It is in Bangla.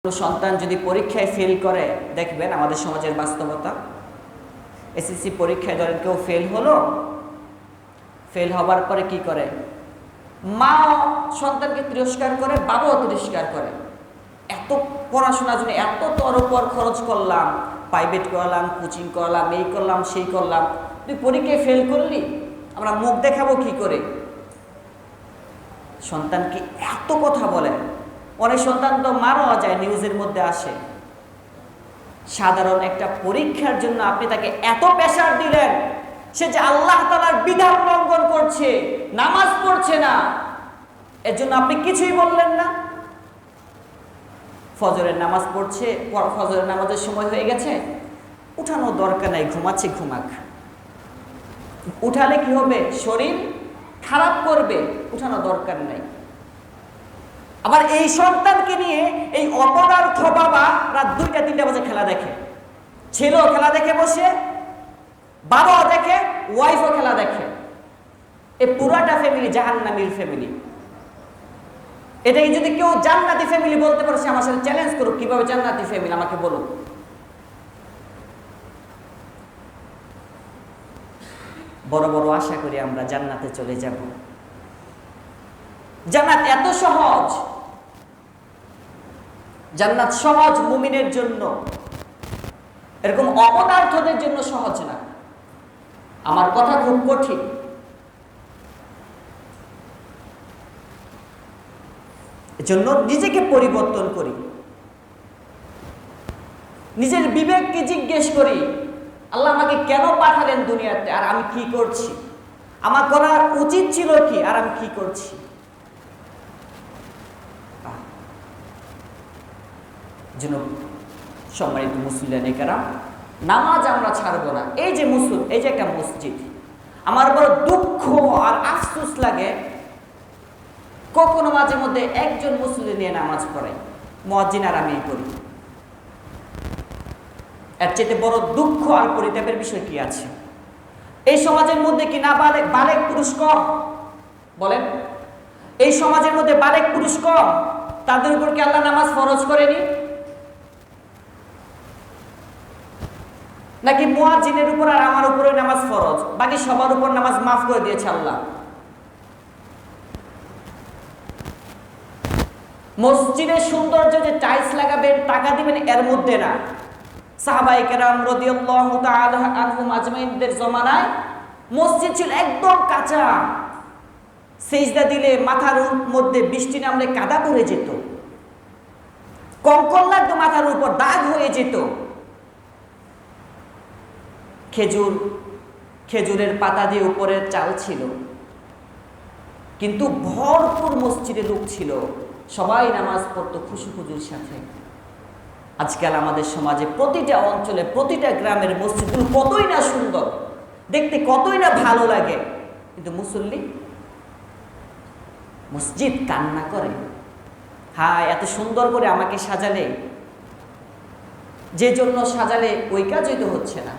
সন্তান যদি পরীক্ষায় ফেল করে, দেখবেন আমাদের সমাজের বাস্তবতা, এসএসসি পরীক্ষায় ধরেন কেউ ফেল হলো, ফেল হবার পরে কি করে, মা সন্তানকে তিরস্কার করে, বাবাও তিরস্কার করে। এত পড়াশোনার জন্য এত তোর উপর খরচ করলাম, প্রাইভেট করালাম, কোচিং করালাম, এই করলাম সেই করলাম, তুই পরীক্ষায় ফেল করলি, আমরা মুখ দেখাবো কি করে? সন্তানকে এত কথা বলে। অনেক সন্তান তো মারাও যায়, নিউজের মধ্যে আসে। সাধারণ একটা পরীক্ষার জন্য আপনি তাকে এত প্রেসার দিলেন, সে যে আল্লাহ তাআলার বিধান লঙ্ঘন করছে, নামাজ পড়ছে না, এর জন্য আপনি কিছুই বললেন না। ফজরের নামাজ পড়ছে, ফজরের নামাজের সময় হয়ে গেছে, উঠানো দরকার নাই, ঘুমাচ্ছে ঘুমাক। উঠালে কি হবে? শরীর খারাপ করবে, উঠানো দরকার নাই। আবার এই সন্তানকে নিয়ে এই অপদার্থ বাবা রাত 2টা-3টা বাজে খেলা দেখে, ছেলেও খেলা দেখে বসে, বাবাও দেখে, ওয়াইফও খেলা দেখে। এই পুরাটা ফ্যামিলি জাহান্নামীর ফ্যামিলি। এটাই যদি কেউ জান্নাতি ফ্যামিলি বলতে পারে, সে আমার সাথে চ্যালেঞ্জ করুক, কিভাবে জান্নাতি ফ্যামিলি আমাকে বলুন। বড় বড় আশা করি আমরা জান্নাতে চলে যাব। জান্নাত এত সহজ, জান্নাত সহজ মুমিনের জন্য, এরকম অপদার্থদের জন্য সহজ না। আমার কথা খুব কঠিন। এজন্য নিজেকে পরিবর্তন করি, নিজের বিবেককে জিজ্ঞেস করি, আল্লাহ আমাকে কেন পাঠালেন দুনিয়াতে, আর আমি কি করছি? আমার করার উচিত ছিল কি, আর আমি কি করছি? জন্য সম্মানিত মুসলিম কেরাম, নামাজ আমরা ছাড়বো না। এই যে এই যে একটা মসজিদ, আমার বড় দুঃখ আর আফসোস লাগে, কখনো মাঝে মধ্যে একজন মুসলিম নিয়ে নামাজ পড়াই, মুয়াজ্জিন আর আমি করি। এর চেয়ে বড় দুঃখ আর পরিতাপের বিষয় কি আছে? এই সমাজের মধ্যে কি না বালেক পুরুষ কম? বলেন, এই সমাজের মধ্যে বালেক পুরুষ কম? তাদের উপর কি আল্লাহ নামাজ ফরজ করেনি? নাকি মুয়াজ্জিনের উপর আর আমার উপরে নামাজ ফরজ, বাকি সবার উপর নামাজ মাফ করে দিয়েছে আল্লাহ? মসজিদের সৌন্দর্য যে টাইলস লাগাবেন, টাকা দিবেন, এর মধ্যে না। সাহাবায়ে কেরাম রাদিয়াল্লাহু তাআলা আনহুম আজমাইনদের জমানায় মসজিদ ছিল একদম কাঁচা, সিজদা দিলে মাথার মধ্যে বৃষ্টি নামলে কাদা পড়ে যেত, কঙ্কর লাগতো মাথার উপর, দাগ হয়ে যেত। খেজুরের পাতা দিয়ে উপরের চাল ছিল, কিন্তু ভরপুর মসজিদে লোক ছিল, সবাই নামাজ পড়তো খুশুখুজুর সাথে। আজকাল আমাদের সমাজে প্রতিটা অঞ্চলে, প্রতিটা গ্রামের মসজিদগুলো কতই না সুন্দর, দেখতে কতই না ভালো লাগে, কিন্তু মুসল্লি, মসজিদ কান্না করে, হ্যাঁ এত সুন্দর করে আমাকে সাজালে, যে জন্য সাজালে ওই কাজই তো হচ্ছে না।